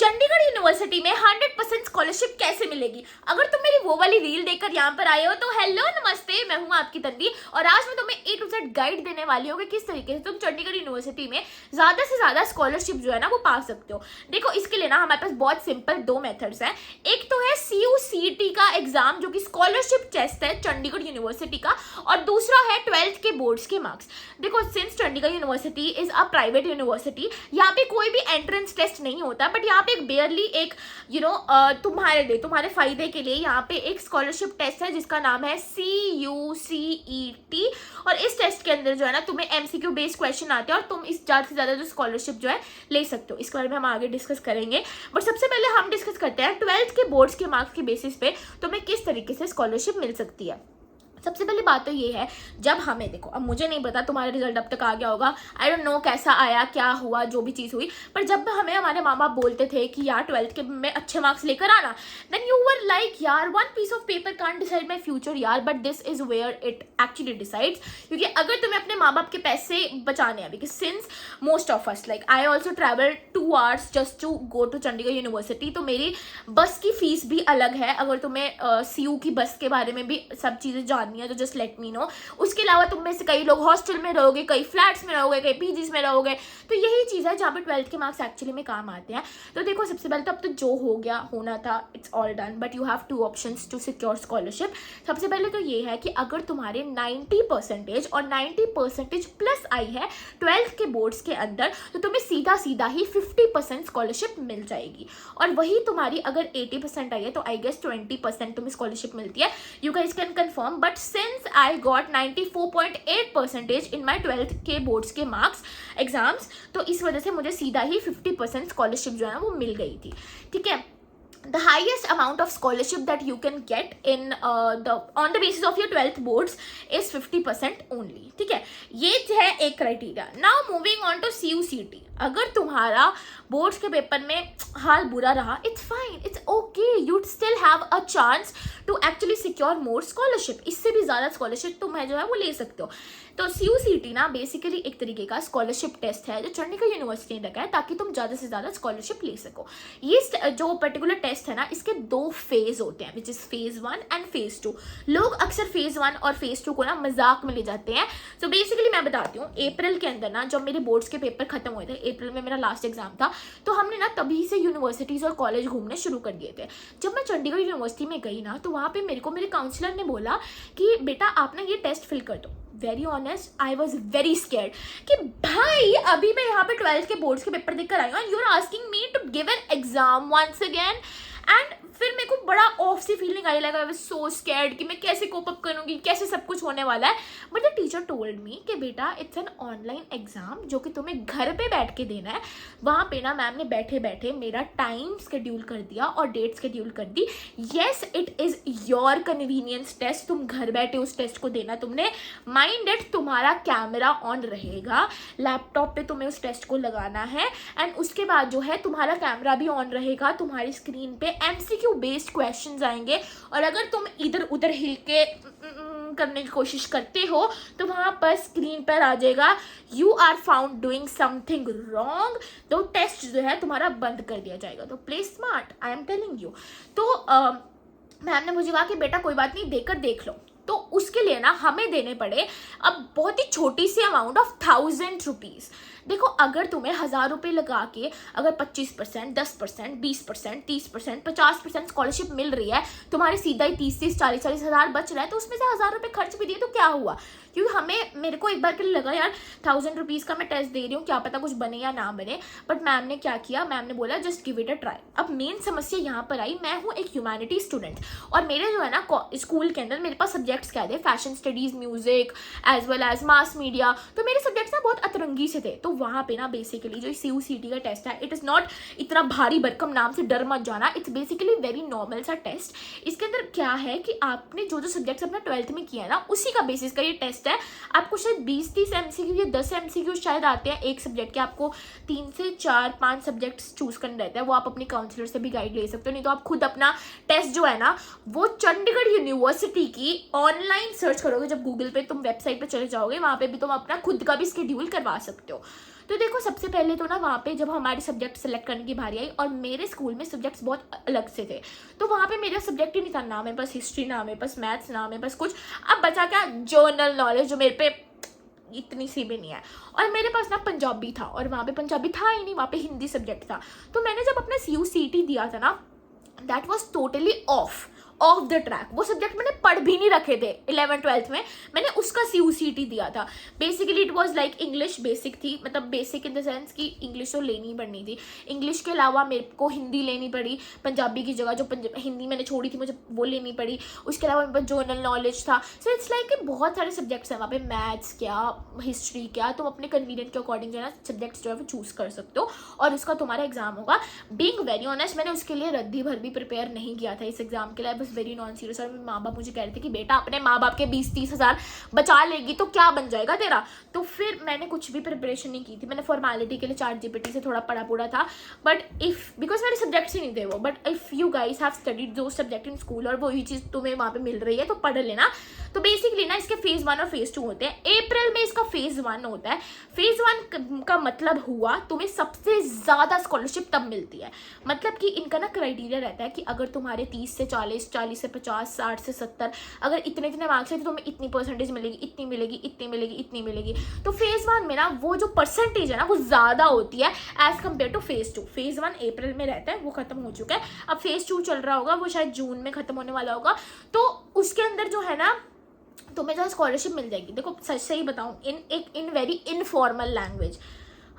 Chandigarh university में 100% scholarship कैसे मिलेगी। अगर तुम मेरी वो वाली रील देखकर यहाँ पर आए हो तो हेलो नमस्ते, मैं हूँ आपकी तन्वी और आज मैं तुम्हें A to Z गाइड देने वाली हूँ कि किस तरीके से तुम चंडीगढ़ यूनिवर्सिटी में ज्यादा से ज्यादा स्कॉलरशिप जो है ना वो पा सकते हो। देखो, इसके लिए ना हमारे पास बहुत सिंपल दो मेथड्स हैं। एक तो है CUCT का एग्जाम जो कि स्कॉलरशिप टेस्ट है चंडीगढ़ यूनिवर्सिटी का, और दूसरा है 12th के बोर्ड्स के मार्क्स। देखो, since Chandigarh university is a private university, यहाँ पे कोई भी एंट्रेंस टेस्ट नहीं होता, बट यहाँ पे एक बेयरली एक तुम्हारे फायदे के लिए यहाँ पे एक स्कॉलरशिप टेस्ट है जिसका नाम है CUCET। और इस टेस्ट के अंदर जो है ना तुम्हें MCQ बेस्ड क्वेश्चन आते हैं और तुम इस ज्यादा से ज्यादा जो स्कॉलरशिप जो है ले सकते हो। इसके बारे में हम आगे डिस्कस करेंगे, बट सबसे पहले हम डिस्कस करते हैं 12th के बोर्ड्स के मार्क्स के बेसिस पे तुम्हें किस तरीके से स्कॉलरशिप मिल सकती है। सबसे पहली बात तो ये है, जब हमें, देखो अब मुझे नहीं पता तुम्हारा रिजल्ट अब तक आ गया होगा, आई डोंट नो कैसा आया, क्या हुआ, जो भी चीज़ हुई, पर जब हमें हमारे माँ बाप बोलते थे कि यार 12th के में अच्छे मार्क्स लेकर आना, देन यू वर लाइक यार one piece of paper can't decide my future यार, but this is where it actually decides. क्योंकि अगर तुम्हें अपने माँ बाप के पैसे बचाने हैं, because since most of us like I also travel 2 hours just to go to Chandigarh university, तो मेरी बस की फीस भी अलग है। अगर तुम्हें CU की बस के बारे में भी सब चीज़ें जाननी है तो जस्ट लेट मी नो। उसके अलावा तुम में से कई लोग हॉस्टल में रहोगे, कई फ्लैट्स में रहोगे, कई PGs में रहोगे, तो यही चीज़ है जहाँ पे 12th के मार्क्स एक्चुअली में काम आते हैं। तो देखो, सबसे पहले तो अब तो जो हो गया होना था, it's all done, but you have 2 options to secure scholarship. सबसे पहले तो ये है कि अगर तुम्हारे 90% और 90% प्लस आई है 12th के बोर्ड्स के अंदर, तो तुम्हें सीधा सीधा ही 50% स्कॉलरशिप मिल जाएगी। और वही तुम्हारी अगर 80% आई है तो आई गेस 20% तुम्हें स्कॉलरशिप मिलती है। You guys can confirm, but since I got 94.8% in my 12th के बोर्ड्स के मार्क्स एग्जाम्स, तो इस वजह से मुझे सीधा ही 50% स्कॉलरशिप जो है वो मिल गई थी। ठीक है, the highest amount of scholarship that you can get in on the basis of your 12th boards is 50% only। ठीक है, ये है एक criteria. Now moving on to CUCT। अगर तुम्हारा बोर्ड्स के पेपर में हाल बुरा रहा, it's fine, it's okay, you still have a chance to actually secure more scholarship. इससे भी ज़्यादा स्कॉलरशिप तुम है जो है वो ले सकते हो। तो CUCT ना बेसिकली एक तरीके का स्कॉलरशिप टेस्ट है जो चंडीगढ़ यूनिवर्सिटी ने रखा है ताकि तुम ज़्यादा से ज़्यादा स्कॉलरशिप ले सको। ये जो पर्टिकुलर टेस्ट है ना, इसके 2 फेज होते हैं, which is phase 1 and phase 2। लोग अक्सर फेज 1 और फेज 2 को ना मजाक में ले जाते हैं। तो बेसिकली मैं बताती हूँ, अप्रैल के अंदर ना जब मेरे बोर्ड्स के पेपर खत्म हुए थे, अप्रैल में मेरा लास्ट एग्जाम था, तो हमने ना तभी से यूनिवर्सिटीज़ और कॉलेज घूमने शुरू कर दिए थे। जब मैं चंडीगढ़ यूनिवर्सिटी में गई ना, तो वहाँ पे मेरे काउंसलर ने बोला कि बेटा आप ना ये टेस्ट फिल कर दो। Very honest, I was very scared कि भाई अभी मैं यहाँ पे 12th के बोर्ड्स के पेपर देकर आई हूँ, you are asking me to give an exam once again. And फिर मेरे को बड़ा ऑफ सी फीलिंग आई, लगा आई वाज सो स्कैर्ड कि मैं कैसे कोप अप करूँगी, कैसे सब कुछ होने वाला है। But the teacher told me कि बेटा इट्स एन ऑनलाइन एग्जाम जो कि तुम्हें घर पे बैठ के देना है। वहाँ पे ना मैम ने बैठे बैठे मेरा टाइम स्केड्यूल कर दिया और डेट स्केड्यूल कर दी। Yes, it is your convenience test, तुम घर बैठे उस टेस्ट को देना तुमने। माइंड इट, तुम्हारा कैमरा ऑन रहेगा, लैपटॉप पे तुम्हें उस टेस्ट को लगाना है, एंड उसके बाद जो है तुम्हारा कैमरा भी ऑन रहेगा, तुम्हारी स्क्रीन पे MCQ बेस्ड क्वेश्चंस आएंगे, और अगर तुम इधर उधर हिल के करने की कोशिश करते हो तो वहां पर स्क्रीन पर आ जाएगा you are found doing something wrong, तो टेस्ट जो है तुम्हारा बंद कर दिया जाएगा। तो play smart, I am telling you. तो मैम ने मुझे कहा कि बेटा कोई बात नहीं, देकर देख लो। तो उसके लिए ना हमें देने पड़े अब बहुत ही छोटी सी अमाउंट ऑफ 1000 रुपीज़। देखो, अगर तुम्हें 1000 रुपये लगा के अगर 25%, 10%, 20%, 30%, 50% स्कॉलरशिप मिल रही है, तुम्हारे सीधा ही 30 40 हज़ार बच रहा है, तो उसमें से 1000 रुपये खर्च भी दिए तो क्या हुआ। क्योंकि मेरे को एक बार के लिए लगा यार 1000 रुपीज़ का मैं टेस्ट दे रही हूँ, क्या पता कुछ बने या ना बने। बट मैम ने क्या किया, मैम ने बोला just give it a try. अब मेन समस्या यहाँ पर आई, मैं हूँ एक ह्यूमैनिटी स्टूडेंट और मेरे जो है ना स्कूल के अंदर मेरे पास सब्जेक्ट्स क्या थे, fashion studies, music as well as mass media, तो मेरे सब्जेक्ट्स ना बहुत अतरंगी से थे। तो वहाँ पे ना बेसिकली जो CUCT का टेस्ट है, इट इज़ नॉट इतना भारी भरकम, नाम से डर मत जाना, इट्स बेसिकली वेरी नॉर्मल सा टेस्ट। इसके अंदर क्या है कि आपने जो सब्जेक्ट्स अपना 12th में किया है ना, उसी का बेसिस का ये टेस्ट है। आपको शायद 20-30 MCQ या 10 MCQ शायद आते हैं एक सब्जेक्ट के, आपको 3 से 4-5 सब्जेक्ट्स चूज करने रहते हैं। वो आप अपनी काउंसलर से भी गाइड ले सकते हो, नहीं तो आप खुद अपना टेस्ट जो है ना वो चंडीगढ़ यूनिवर्सिटी की ऑनलाइन सर्च करोगे, जब गूगल पे तुम वेबसाइट पे चले जाओगे वहाँ पे भी तुम अपना खुद का भी स्केड्यूल करवा सकते हो। तो देखो सबसे पहले तो ना वहाँ पे जब हमारे सब्जेक्ट सेलेक्ट करने की बारी आई, और मेरे स्कूल में सब्जेक्ट्स बहुत अलग से थे, तो वहाँ पे मेरा सब्जेक्ट ही नहीं था, ना मेरे पास हिस्ट्री, ना मेरे पास मैथ्स, ना मेरे पास कुछ। अब बचा क्या, जनरल नॉलेज, जो मेरे पे इतनी सी भी नहीं है। और मेरे पास ना पंजाबी था, और वहाँ पे पंजाबी था ही नहीं, वहाँ पे हिंदी सब्जेक्ट था। तो मैंने जब अपना CUCT दिया था ना, that was totally off the track. वो सब्जेक्ट मैंने पढ़ भी नहीं रखे थे 11th-12th में, मैंने उसका CUCT दिया था। Basically it was like English basic थी, मतलब बेसिक इन द सेंस कि इंग्लिश तो लेनी पड़नी थी। इंग्लिश के अलावा मेरे को हिंदी लेनी पड़ी पंजाबी की जगह, जो हिंदी मैंने छोड़ी थी मुझे वो लेनी पड़ी। उसके अलावा मेरे पास जनरल नॉलेज था। सो इट्स लाइक कि बहुत सारे सब्जेक्ट्स हैं वहाँ पे, मैथ्स क्या, हिस्ट्री क्या, तुम अपने कन्वीनियंट के अकॉर्डिंग जो है ना सब्जेक्ट्स जो है वो चूज़ कर सकते हो, और उसका तुम्हारा एग्जाम होगा। बीइंग वेरी ऑनेस्ट, मैंने उसके लिए रद्दी भर भी प्रिपेयर नहीं किया था इस एग्जाम के लिए, बस वेरी नॉन सीरियस। और मेरे माँ बाप मुझे कह रहे थे कि बेटा अपने माँ बाप के 20-30 हज़ार बचा लेगी तो क्या बन जाएगा तेरा। तो फिर मैंने कुछ भी प्रिपरेशन नहीं की थी, मैंने फॉर्मेलिटी के लिए ChatGPT से थोड़ा पढ़ा पूरा था। बट इफ़ बिकॉज मेरे सब्जेक्ट्स ही नहीं थे वो, but if you guys have studied दो सब्जेक्ट इन स्कूल और वही चीज़ तुम्हें वहाँ पे मिल रही है तो पढ़ लेना। तो बेसिकली ना इसके फेज़ 1 और फेज़ 2 होते हैं। अप्रैल में इसका फेज़ 1 होता है। फेज़ 1 का मतलब हुआ तुम्हें सबसे ज़्यादा स्कॉलरशिप तब मिलती है। मतलब कि इनका ना क्राइटेरिया रहता है कि अगर तुम्हारे 30 से 40, 40 से 50, 60 से 70 अगर इतने मार्क्स है तो तुम्हें इतनी परसेंटेज मिलेगी, इतनी मिलेगी, इतनी मिलेगी, इतनी मिलेगी। तो फेज़ 1 में ना वो जो परसेंटेज है ना वो ज़्यादा होती है as compare two phase 2। Phase 1 अप्रैल में रहता है, वो खत्म हो चुका है। अब फेज़ 2 चल रहा होगा, वो शायद जून में खत्म होने वाला होगा। तो उसके अंदर जो है ना तुम्हें जो स्कॉलरशिप मिल जाएगी। देखो सच से ही बताऊँ, इन वेरी इनफॉर्मल लैंग्वेज,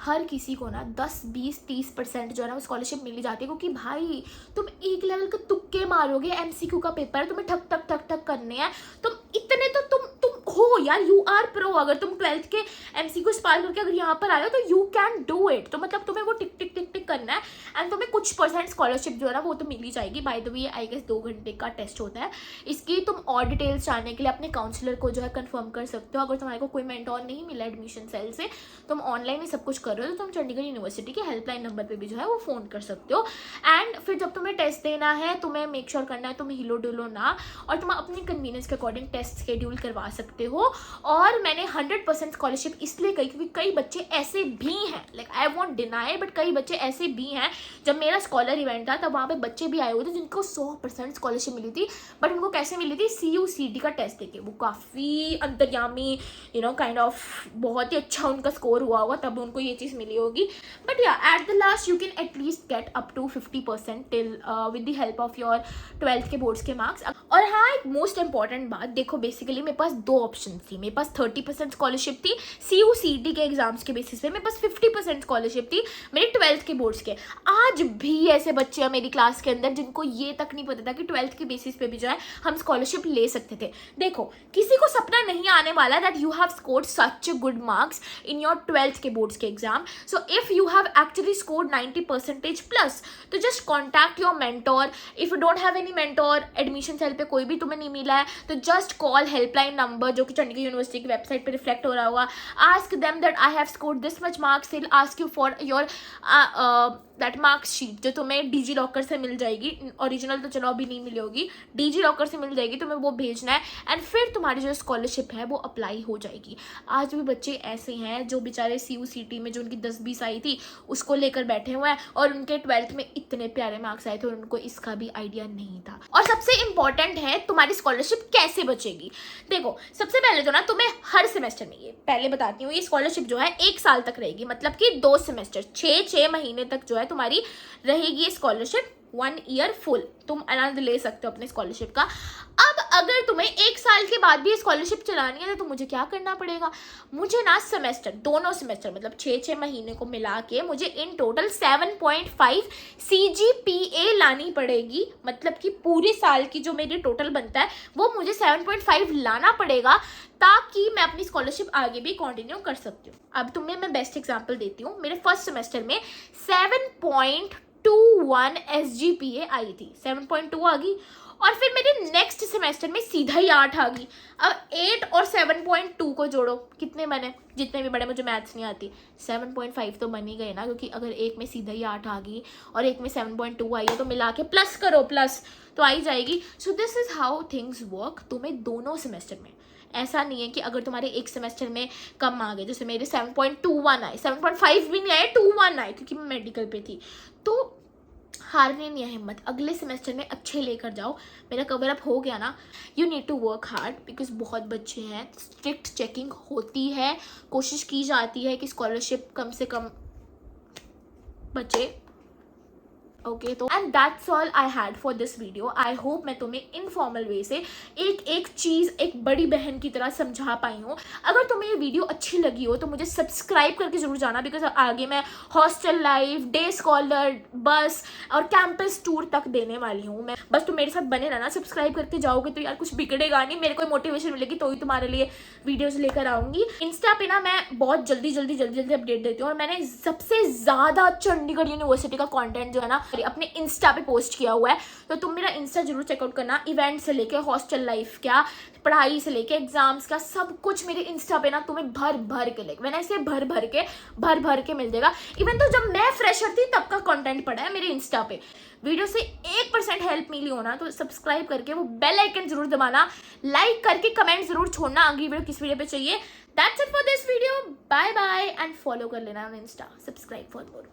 हर किसी को ना 10, 20, 30% जो है ना वो स्कॉलरशिप मिल जाती है। क्योंकि भाई तुम एक लेवल के तुक्के मारोगे, MCQ का पेपर है, तुम्हें ठक ठक ठक ठक करने हैं, तुम इतने तो तुम हो यार, यू आर प्रो। अगर तुम 12th के MCQ पार करके अगर यहाँ पर आए हो तो यू कैन डू इट। तो मतलब तुम्हें वो टिक टिक टिक टिक करना है, एंड तुम्हें कुछ % स्कॉलरशिप जो है ना वो तो मिल ही जाएगी। By the way I guess 2 घंटे का टेस्ट होता है। इसकी तुम और डिटेल्स जानने के लिए अपने काउंसलर को जो है कंफर्म कर सकते हो। अगर तुम्हारे को कोई मेंटोर नहीं मिला एडमिशन सेल से, तुम ऑनलाइन ही सब कुछ कर रहे हो, तो तुम चंडीगढ़ यूनिवर्सिटी के हेल्पलाइन नंबर पे भी जो है वो फ़ोन कर सकते हो। एंड फिर जब तुम्हें टेस्ट देना है, तुम्हें मेक श्योर करना है तुम हिलो डुलो ना, और तुम अपनी कन्वीनियंस के अकॉर्डिंग टेस्ट शेड्यूल करवा सकते हो। और मैंने 100% स्कॉलरशिप इसलिए कही क्योंकि कई बच्चे ऐसे भी हैं, like I want deny, but कई बच्चे ऐसे भी हैं। जब मेरा स्कॉलर इवेंट था तब वहाँ पे बच्चे भी आए हुए थे जिनको 100% स्कॉलरशिप मिली थी। बट उनको कैसे मिली थी, CUCT का टेस्ट देके। वो काफ़ी अंतर्यामी काइंड ऑफ बहुत ही अच्छा उनका स्कोर हुआ होगा, तब उनको ये चीज़ मिली होगी। बट या at the last you can at least get up to 50% till with the help of your 12th के बोर्ड्स के मार्क्स। और हाँ, एक मोस्ट इंपॉर्टेंट बात, देखो बेसिकली मेरे पास 2 ऑप्शन थी। मेरे पास 30% स्कॉलरशिप थी CUCT के एग्जाम्स के बेसिस पे, मेरे पास 50% स्कॉलरशिप थी मेरे 12th के बोर्ड्स के। आज भी ऐसे बच्चे हैं मेरी क्लास के अंदर जिनको ये तक नहीं पता था कि 12th के बेसिस पे भी जो है हम स्कॉलरशिप ले सकते थे। देखो किसी को सपना नहीं आने वाला that you have scored such good marks in your 12th के बोर्ड्स के exam. So if you have actually scored 90% plus, तो just contact your mentor. If you don't have any mentor, admission cell पे कोई भी तुम्हें नहीं मिला है, तो जस्ट कॉल हेल्पलाइन नंबर जो कि चंडीगढ़ यूनिवर्सिटी की वेबसाइट पे रिफ्लेक्ट हो रहा होगा। Ask them that I have scored this much marks, they will ask you for your that marks sheet जो तुम्हें डिजी लॉकर से मिल जाएगी। ओरिजिनल तो चलो अभी नहीं मिली होगी, डिजी लॉकर से मिल जाएगी, तुम्हें वो भेजना है एंड फिर तुम्हारी जो स्कॉलरशिप है वो अप्लाई हो जाएगी। आज भी बच्चे ऐसे हैं जो बेचारे CUCT में जो उनकी 10-20 आई थी उसको लेकर बैठे हुए हैं, और उनके 12th में इतने प्यारे मार्क्स आए थे और उनको इसका भी आइडिया नहीं था। और सबसे इंपॉर्टेंट है तुम्हारी स्कॉलरशिप कैसे बचेगी। देखो सबसे पहले तो ना तुम्हें हर सेमेस्टर में, ये पहले बताती हूँ, ये स्कॉलरशिप जो है 1 साल तक रहेगी। मतलब कि 2 सेमेस्टर 6 महीने तक जो है तुम्हारी रहेगी स्कॉलरशिप। 1 ईयर फुल तुम आनंद ले सकते हो अपने स्कॉलरशिप का। अब अगर तुम्हें 1 साल के बाद भी स्कॉलरशिप चलानी है तो मुझे क्या करना पड़ेगा, मुझे ना सेमेस्टर, दोनों सेमेस्टर मतलब 6 महीने को मिला के मुझे इन टोटल 7.5 CGPA लानी पड़ेगी। मतलब कि पूरे साल की जो मेरी टोटल बनता है वो मुझे 7.5 लाना पड़ेगा, ताकि मैं अपनी स्कॉलरशिप आगे भी कंटिन्यू कर सकती हूँ। अब तुम्हें मैं बेस्ट एग्जांपल देती हूँ। मेरे फर्स्ट सेमेस्टर में 7.21 SGPA आई थी, 7.2 आ गई, और फिर मेरे नेक्स्ट सेमेस्टर में सीधा ही 8 आ गई। अब 8 और 7.2 को जोड़ो, कितने बने, जितने भी बड़े, मुझे मैथ्स नहीं आती, 7.5 तो बन ही गए ना, क्योंकि अगर एक में सीधा ही 8 आ गई और एक में 7.2 आई है तो मिला के प्लस करो, प्लस तो आई जाएगी। So this is how things work. तुम्हें दोनों सेमेस्टर में ऐसा नहीं है कि अगर तुम्हारे एक सेमेस्टर में कम आ गए, जैसे मेरे 7.21 आए, 7.5 भी नहीं आए, 21 आए क्योंकि मैं मेडिकल पे थी, तो हारने नहीं है हिम्मत, अगले सेमेस्टर में अच्छे लेकर जाओ। मेरा कवर अप हो गया ना, you need to work hard because बहुत बच्चे हैं, स्ट्रिक्ट चेकिंग होती है, कोशिश की जाती है कि स्कॉलरशिप कम से कम बचे। ओके, तो and that's all I had for this video. I hope मैं तुम्हें इनफॉर्मल वे से एक एक चीज़ एक बड़ी बहन की तरह समझा पाई हूँ। अगर तुम्हें ये वीडियो अच्छी लगी हो तो मुझे सब्सक्राइब करके जरूर जाना, बिकॉज आगे मैं हॉस्टल लाइफ, डे स्कॉलर, बस और कैंपस टूर तक देने वाली हूँ मैं। बस तुम मेरे साथ बने रहना, सब्सक्राइब करके जाओगे तो यार कुछ बिगड़ेगा नहीं, मेरे को मोटिवेशन मिलेगी तो ही तुम्हारे लिए वीडियोज लेकर आऊँगी। इंस्टा पे ना मैं बहुत जल्दी अपडेट देती हूँ, और मैंने सबसे ज़्यादा चंडीगढ़ यूनिवर्सिटी का कॉन्टेंट जो है ना अपने इंस्टा पे पोस्ट किया हुआ है, तो तुम मेरा इंस्टा जरूर चेकआउट करना। इवेंट से लेके हॉस्टल लाइफ क्या, पढ़ाई से लेके एग्जाम्स का, सब कुछ मेरे इंस्टा पे ना तुम्हें भर भर के लेके, मैंने इसे भर भर के मिल जाएगा। इवन तो जब मैं फ्रेशर थी तब का कंटेंट पड़ा है मेरे इंस्टा पे। वीडियो से 1% हेल्प मिली हो ना तो सब्सक्राइब करके वो बेल आइकन जरूर दबाना, लाइक करके कमेंट जरूर छोड़ना अगली वीडियो किस वीडियो पे चाहिए। That's it for this video, bye bye, and follow कर लेना on Insta, subscribe for more.